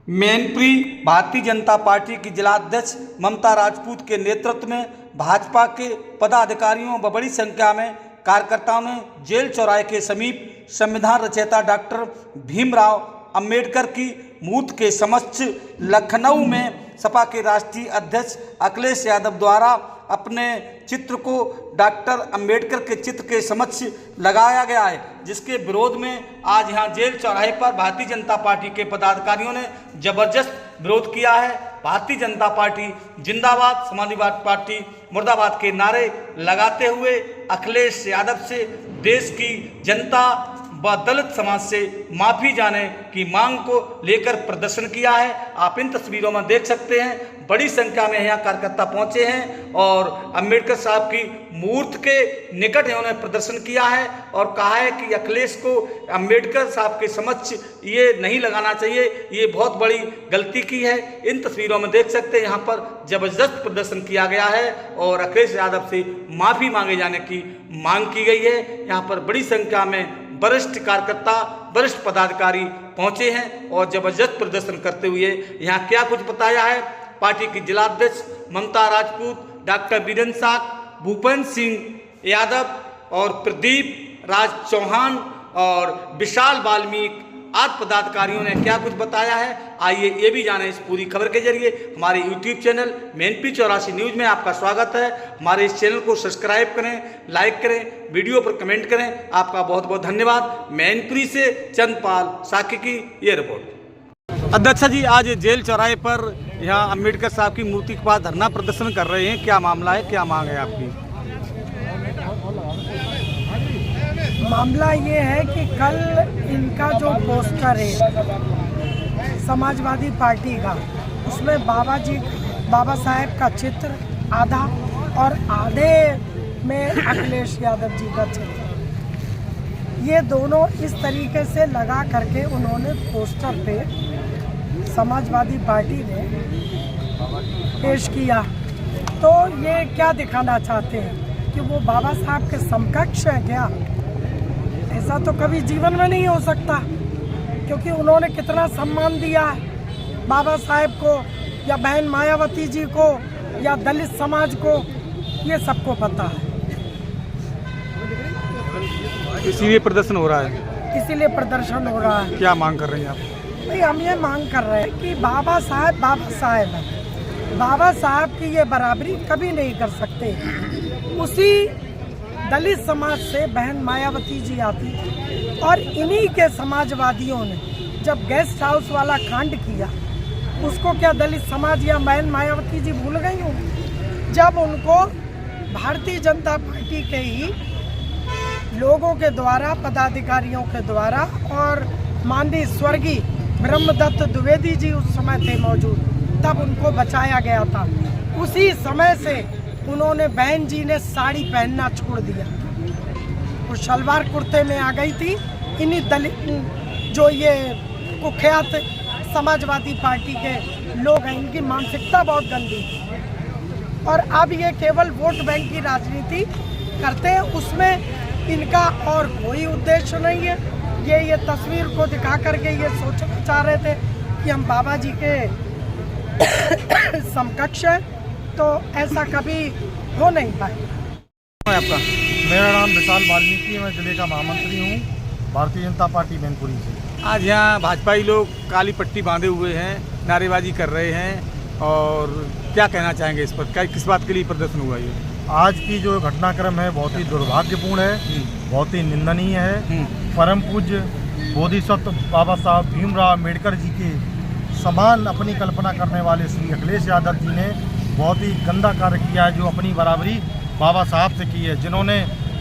Mainpuri Bharatiya Janata party की जिलाध्यक्ष ममता राजपूत के नेतृत्व में भाजपा के पदाधिकारियों व बड़ी संख्या में कार्यकर्ताओं ने जेल चौराहे के समीप संविधान रचयिता डॉक्टर भीमराव अंबेडकर की मूर्ति के समक्ष लखनऊ में सपा के राष्ट्रीय अध्यक्ष अखिलेश यादव द्वारा अपने चित्र को डॉक्टर अंबेडकर के चित्र के समक्ष लगाया गया है, जिसके विरोध में आज यहां जेल चौराहे पर भारतीय जनता पार्टी के पदाधिकारियों ने जबरदस्त विरोध किया है। भारतीय जनता पार्टी जिंदाबाद, समाजवादी पार्टी मुर्दाबाद के नारे लगाते हुए अखिलेश यादव से देश की जनता व दलित समाज से माफ़ी जाने की मांग को लेकर प्रदर्शन किया है। आप इन तस्वीरों में देख सकते हैं, बड़ी संख्या में यहाँ कार्यकर्ता पहुँचे हैं और अंबेडकर साहब की मूर्ति के निकट इन्होंने प्रदर्शन किया है और कहा है कि अखिलेश को अंबेडकर साहब के समक्ष ये नहीं लगाना चाहिए, ये बहुत बड़ी गलती की है। इन तस्वीरों में देख सकते हैं, यहाँ पर जबरदस्त प्रदर्शन किया गया है और अखिलेश यादव से माफ़ी मांगे जाने की मांग की गई है। यहाँ पर बड़ी संख्या में वरिष्ठ कार्यकर्ता, वरिष्ठ पदाधिकारी पहुंचे हैं और जबरदस्त प्रदर्शन करते हुए यहाँ क्या कुछ बताया है पार्टी की जिलाध्यक्ष ममता राजपूत, डॉक्टर वीरेंद्र साग, भूपेंद्र सिंह यादव और प्रदीप राज चौहान और विशाल वाल्मीकि आदि पदाधिकारियों ने क्या कुछ बताया है, आइए ये भी जानें इस पूरी खबर के जरिए। हमारे यूट्यूब चैनल मैनपुरी 84 न्यूज़ में आपका स्वागत है। हमारे इस चैनल को सब्सक्राइब करें, लाइक करें, वीडियो पर कमेंट करें। आपका बहुत बहुत धन्यवाद। मैनपुरी से चंद्रपाल साकी की ये रिपोर्ट। अध्यक्ष जी, आज जेल चौराहे पर यहाँ अम्बेडकर साहब की मूर्ति के पास धरना प्रदर्शन कर रहे हैं, क्या मामला है, क्या मांग है आपकी? मामला ये है कि कल इनका जो पोस्टर है समाजवादी पार्टी का, उसमें बाबा साहेब का चित्र आधा और आधे में अखिलेश यादव जी का चित्र, ये दोनों इस तरीके से लगा करके उन्होंने पोस्टर पे समाजवादी पार्टी ने पेश किया। तो ये क्या दिखाना चाहते हैं कि वो बाबा साहब के समकक्ष है क्या? ऐसा तो कभी जीवन में नहीं हो सकता, क्योंकि उन्होंने कितना सम्मान दिया है बाबा साहेब को या बहन मायावती जी को या दलित समाज को, ये सबको पता है। इसीलिए प्रदर्शन हो रहा है। इसीलिए प्रदर्शन हो रहा है। क्या मांग कर रहे हैं आप? भाई, हम ये मांग कर रहे हैं कि बाबा साहेब है, बाबा साहब की ये बराबरी कभी नहीं कर सकते। उसी दलित समाज से बहन मायावती जी आती और इन्हीं के समाजवादियों ने जब गेस्ट हाउस वाला कांड किया, उसको क्या दलित समाज या बहन मायावती जी भूल गई हूँ? जब उनको भारतीय जनता पार्टी के ही लोगों के द्वारा, पदाधिकारियों के द्वारा और माननीय स्वर्गीय ब्रह्मदत्त द्विवेदी जी उस समय थे मौजूद, तब उनको बचाया गया था। उसी समय से उन्होंने, बहन जी ने साड़ी पहनना छोड़ दिया, वो शलवार कुर्ते में आ गई थी। इन्हीं दलित जो ये कुख्यात समाजवादी पार्टी के लोग हैं, इनकी मानसिकता बहुत गंदी है और अब ये केवल वोट बैंक की राजनीति करते हैं, उसमें इनका और कोई उद्देश्य नहीं है। ये तस्वीर को दिखा करके ये सोचना चाह रहे थे कि हम बाबा जी के समकक्ष हैं, तो ऐसा कभी हो नहीं पाए। आपका? मेरा नाम विशाल वाल्मीकि है, मैं जिले का महामंत्री हूँ भारतीय जनता पार्टी मैनपुरी से। आज यहाँ भाजपाई लोग काली पट्टी बांधे हुए हैं, नारेबाजी कर रहे हैं और क्या कहना चाहेंगे इस पर? क्या, किस बात के लिए प्रदर्शन हुआ ये? आज की जो घटनाक्रम है बहुत ही दुर्भाग्यपूर्ण है, बहुत ही निंदनीय है। परम पूज्य बोधिसत्व बाबा साहब भीमराव अम्बेडकर जी के समान अपनी कल्पना करने वाले श्री अखिलेश यादव जी ने बहुत ही गंदा कार्य किया है, जो अपनी बराबरी बाबा साहब से की है, जिन्होंने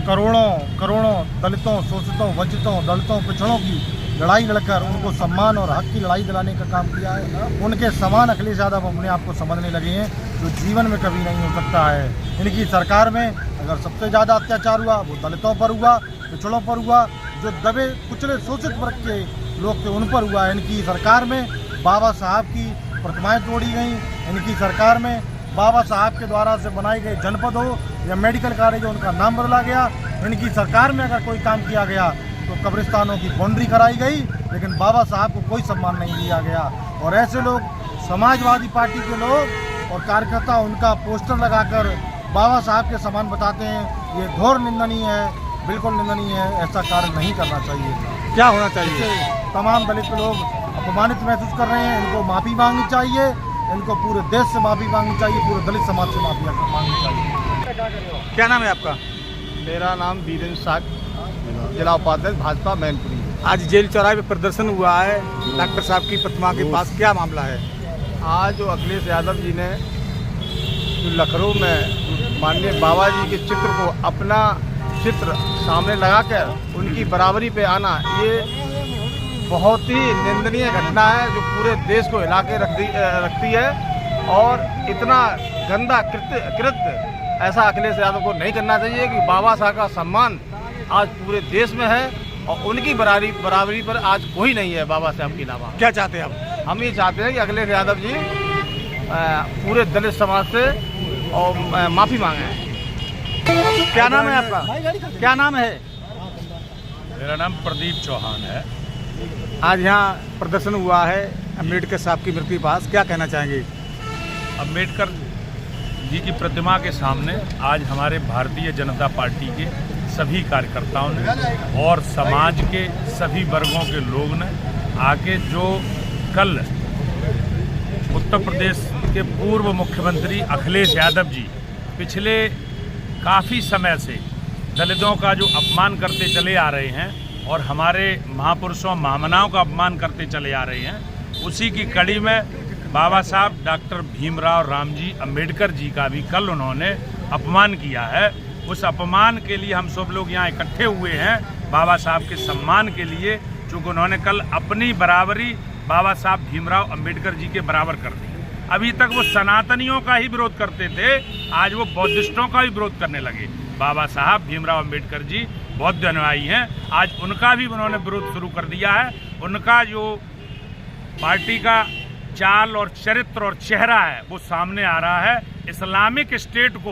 करोड़ों दलितों, शोषितों, वंचितों, दलितों, पिछड़ों की लड़ाई लड़कर उनको सम्मान और हक की लड़ाई दिलाने का काम किया है। उनके समान अखिलेश यादव अपने आप को समझने लगे हैं, जो जीवन में कभी नहीं हो सकता है। इनकी सरकार में अगर सबसे ज़्यादा अत्याचार हुआ वो दलितों पर हुआ, पिछड़ों पर हुआ, जो दबे कुचले शोषित वर्ग के लोग थे उन पर हुआ। इनकी सरकार में बाबा साहब की प्रतिमाएँ तोड़ी गई। इनकी सरकार में बाबा साहब के द्वारा से बनाए गए जनपद हो या मेडिकल कॉलेज हो, उनका नाम बदला गया। इनकी सरकार में अगर कोई काम किया गया तो कब्रिस्तानों की बाउंड्री कराई गई लेकिन बाबा साहब को कोई सम्मान नहीं दिया गया। और ऐसे लोग, समाजवादी पार्टी के लोग और कार्यकर्ता उनका पोस्टर लगाकर बाबा साहब के सम्मान बताते हैं, ये घोर निंदनीय है, बिल्कुल निंदनीय है। ऐसा कार्य नहीं करना चाहिए। क्या होना चाहिए? तमाम दलित लोग अपमानित महसूस कर रहे हैं, इनको माफ़ी मांगनी चाहिए, इनको पूरे देश से माफ़ी मांगनी चाहिए, पूरे दलित समाज से माफ़ी मांगनी चाहिए। क्या नाम है आपका? मेरा नाम वीरेंद्र साग, जिला उपाध्यक्ष भाजपा मैनपुरी। आज जेल चौराहे पे प्रदर्शन हुआ है डॉक्टर साहब की प्रतिमा के पास, क्या मामला है? आज जो अखिलेश यादव जी ने जो लखनऊ में माननीय बाबा जी के चित्र को, अपना चित्र सामने लगाकर उनकी बराबरी पे आना, ये बहुत ही निंदनीय घटना है जो पूरे देश को हिला के रखती है। और इतना गंदा कृत्य ऐसा अखिलेश यादव को नहीं करना चाहिए कि बाबा साहब का सम्मान आज पूरे देश में है और उनकी बराबरी पर आज कोई नहीं है बाबा साहब के अलावा। क्या चाहते हैं आप? हम ये चाहते हैं कि अखिलेश यादव जी पूरे दलित समाज से और माफ़ी मांगे। क्या नाम है आपका? क्या नाम है? मेरा नाम प्रदीप चौहान है। आज यहाँ प्रदर्शन हुआ है अम्बेडकर साहब की मूर्ति के पास, क्या कहना चाहेंगे? अम्बेडकर जी की प्रतिमा के सामने आज हमारे भारतीय जनता पार्टी के सभी कार्यकर्ताओं ने और समाज के सभी वर्गों के लोग ने आके, जो कल उत्तर प्रदेश के पूर्व मुख्यमंत्री अखिलेश यादव जी पिछले काफ़ी समय से दलितों का जो अपमान करते चले आ रहे हैं और हमारे महापुरुषों महामनाओं का अपमान करते चले आ रहे हैं, उसी की कड़ी में बाबा साहब डॉक्टर भीमराव रामजी अम्बेडकर जी का भी कल उन्होंने अपमान किया है। उस अपमान के लिए हम सब लोग यहाँ इकट्ठे हुए हैं बाबा साहब के सम्मान के लिए, चूँकि उन्होंने कल अपनी बराबरी बाबा साहब भीमराव अम्बेडकर जी के बराबर कर दी। अभी तक वो सनातनियों का ही विरोध करते थे, आज वो बौद्धिस्टों का भी विरोध करने लगे। बाबा साहब भीमराव अम्बेडकर जी बौद्ध अनुयायी हैं, आज उनका भी उन्होंने विरोध शुरू कर दिया है। उनका जो पार्टी का चाल और चरित्र और चेहरा है वो सामने आ रहा है। इस्लामिक स्टेट को,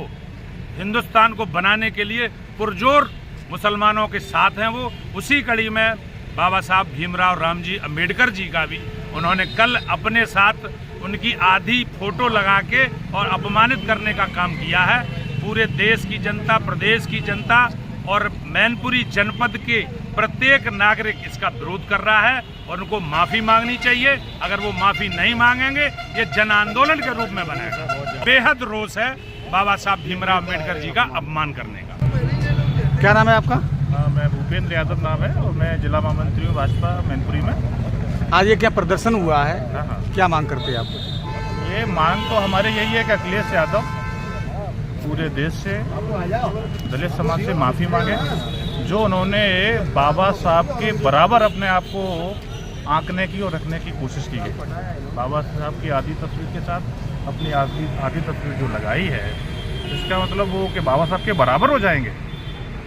हिंदुस्तान को बनाने के लिए पुरजोर मुसलमानों के साथ हैं वो। उसी कड़ी में बाबा साहब भीमराव रामजी अम्बेडकर जी का भी उन्होंने कल अपने साथ उनकी आधी फोटो लगा के और अपमानित करने का काम किया है। पूरे देश की जनता, प्रदेश की जनता और मैनपुरी जनपद के प्रत्येक नागरिक इसका विरोध कर रहा है और उनको माफ़ी मांगनी चाहिए। अगर वो माफ़ी नहीं मांगेंगे, ये जन आंदोलन के रूप में बनेगा। बेहद रोष है बाबा साहब भीमराव अम्बेडकर जी का अपमान करने का। क्या नाम है आपका? मैं भूपेंद्र यादव नाम है और मैं जिला महामंत्री हूँ भाजपा मैनपुरी में। आज ये क्या प्रदर्शन हुआ है, हाँ। क्या मांग करते हैं आप? ये मांग तो हमारे यही है कि अखिलेश यादव पूरे देश से, दलित समाज से माफ़ी मांगे। जो उन्होंने बाबा साहब के बराबर अपने आप को आंकने की और रखने की कोशिश की गई। बाबा साहब की आधी तस्वीर के साथ अपनी आधी तस्वीर जो लगाई है, इसका मतलब वो कि बाबा साहब के बराबर हो जाएंगे।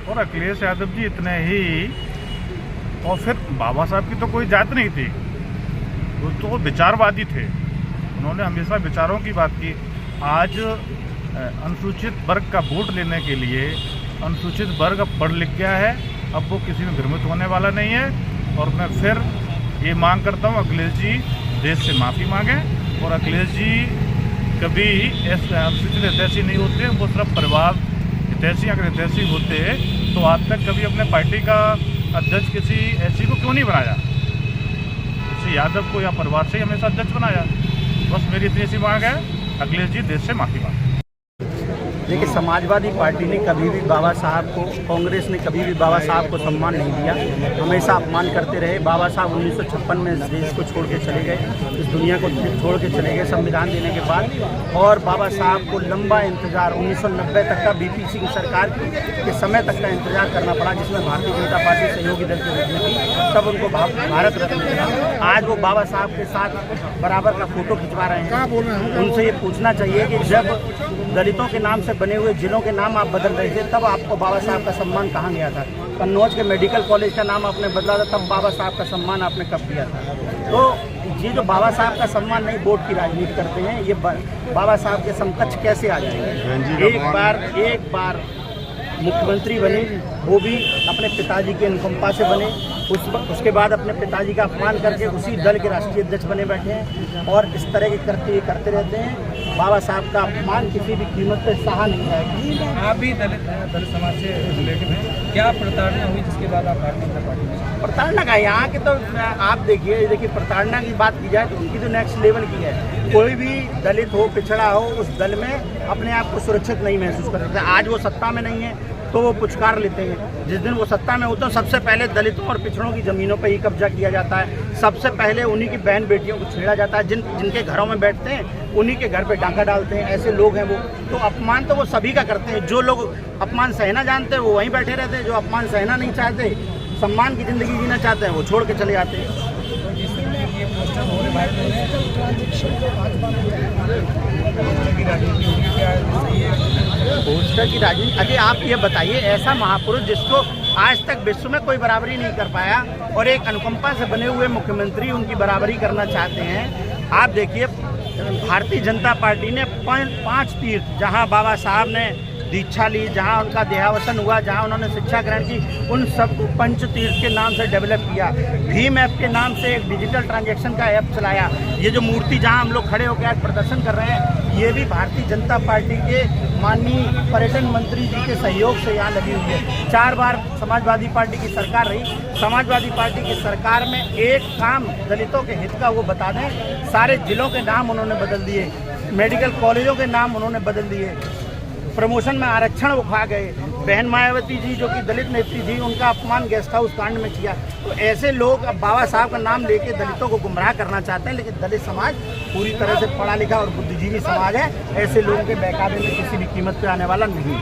और अखिलेश यादव जी इतने ही, और फिर बाबा साहब की तो कोई जात नहीं थी, वो तो विचारवादी थे। उन्होंने हमेशा विचारों की बात की। आज अनुसूचित वर्ग का वोट लेने के लिए अनुसूचित वर्ग अब पढ़ लिख गया है, अब वो किसी में भ्रमित होने वाला नहीं है। और मैं फिर ये मांग करता हूँ अखिलेश जी देश से माफ़ी मांगें। और अखिलेश जी कभी अनुसूचित हितैषी नहीं होते, वो सिर्फ परिवार हितैषी, अगर हितैषी होते तो आज तक कभी अपने पार्टी का अध्यक्ष किसी ऐसी को क्यों नहीं बनाया, किसी यादव को या परिवार से ही हमेशा अध्यक्ष बनाया। बस मेरी इतनी सी मांग है, अखिलेश जी देश से माफ़ी मांगे। देखिए, समाजवादी पार्टी ने कभी भी बाबा साहब को, कांग्रेस ने कभी भी बाबा साहब को सम्मान नहीं दिया, हमेशा अपमान करते रहे। बाबा साहब 1956 में इस देश को छोड़ के चले गए, इस दुनिया को छोड़ के चले गए संविधान देने के बाद। और बाबा साहब को लंबा इंतजार 1990 तक का बीपी सिंह सरकार के समय तक का इंतजार करना पड़ा, जिसमें भारतीय जनता पार्टी सहयोगी दल के रूप में थी, तब उनको भारत रत्न मिला। आज वो बाबा साहब के साथ बराबर का फोटो खिंचवा रहे हैं। उनसे ये पूछना चाहिए कि जब दलितों के नाम से बने हुए जिलों के नाम आप बदल रहे थे, तब आपको बाबा साहब का सम्मान कहाँ गया था? कन्नौज के मेडिकल कॉलेज का नाम आपने बदला था, तब बाबा साहब का सम्मान आपने कब दिया था? तो ये जो बाबा साहब का सम्मान नहीं, वोट की राजनीति करते हैं, ये बाबा साहब के समकक्ष कैसे आ जाएंगे? एक बार मुख्यमंत्री बने, वो भी अपने पिताजी के अनुकंपा से बने, उसके बाद अपने पिताजी का अपमान करके उसी दल के राष्ट्रीय अध्यक्ष बने बैठे हैं और इस तरह के करते रहते हैं। बाबा साहब का अपमान किसी भी कीमत पर सहा नहीं जाएगा। आप भी दलित समाज से रिलेटेड हैं, क्या प्रताड़ना हुई जिसके बाद आप भारतीय जनता पार्टी में? प्रताड़ना का यहाँ के तो आप देखिए प्रताड़ना की बात की जाए तो उनकी तो नेक्स्ट लेवल की है। कोई भी दलित हो, पिछड़ा हो, उस दल में अपने आप को सुरक्षित नहीं महसूस कर सकता। आज वो सत्ता में नहीं है तो वो पुचकार लेते हैं। जिस दिन वो सत्ता में होते हैं सबसे पहले दलितों और पिछड़ों की ज़मीनों पर ही कब्जा किया जाता है। सबसे पहले उन्हीं की बहन बेटियों को छेड़ा जाता है। जिनके घरों में बैठते हैं उन्हीं के घर पे डाका डालते हैं। ऐसे लोग हैं वो। तो अपमान तो वो सभी का करते हैं। जो लोग अपमान सहना जानते हैं वो वहीं बैठे रहते हैं। जो अपमान सहना नहीं चाहते, सम्मान की ज़िंदगी जीना चाहते हैं, वो छोड़ के चले जाते हैं। पोस्टर की राजनीति, अरे आप ये बताइए, ऐसा महापुरुष जिसको आज तक विश्व में कोई बराबरी नहीं कर पाया और एक अनुकंपा से बने हुए मुख्यमंत्री उनकी बराबरी करना चाहते हैं। आप देखिए भारतीय जनता पार्टी ने 5 तीर्थ जहां बाबा साहब ने दीक्षा ली, जहां उनका देहावसन हुआ, जहां उन्होंने शिक्षा ग्रहण की, उन सबको पंच तीर्थ के नाम से डेवलप किया। भीम ऐप के नाम से एक डिजिटल ट्रांजैक्शन का ऐप चलाया। ये जो मूर्ति जहां हम लोग खड़े होकर आज प्रदर्शन कर रहे हैं, ये भी भारतीय जनता पार्टी के माननीय पर्यटन मंत्री जी के सहयोग से यहाँ लगी हुई है। 4 बार समाजवादी पार्टी की सरकार रही। समाजवादी पार्टी की सरकार में एक काम दलितों के हित का वो बता दें, सारे जिलों के नाम उन्होंने बदल दिए, मेडिकल कॉलेजों के नाम उन्होंने बदल दिए, प्रमोशन में आरक्षण वो खा गए। बहन मायावती जी जो कि दलित नेत्री थी, उनका अपमान गेस्ट हाउस कांड में किया। तो ऐसे लोग अब बाबा साहब का नाम लेके दलितों को गुमराह करना चाहते हैं। लेकिन दलित समाज पूरी तरह से पढ़ा लिखा और बुद्धिजीवी समाज है। ऐसे लोगों के बहकावे में किसी भी कीमत पे आने वाला नहीं है।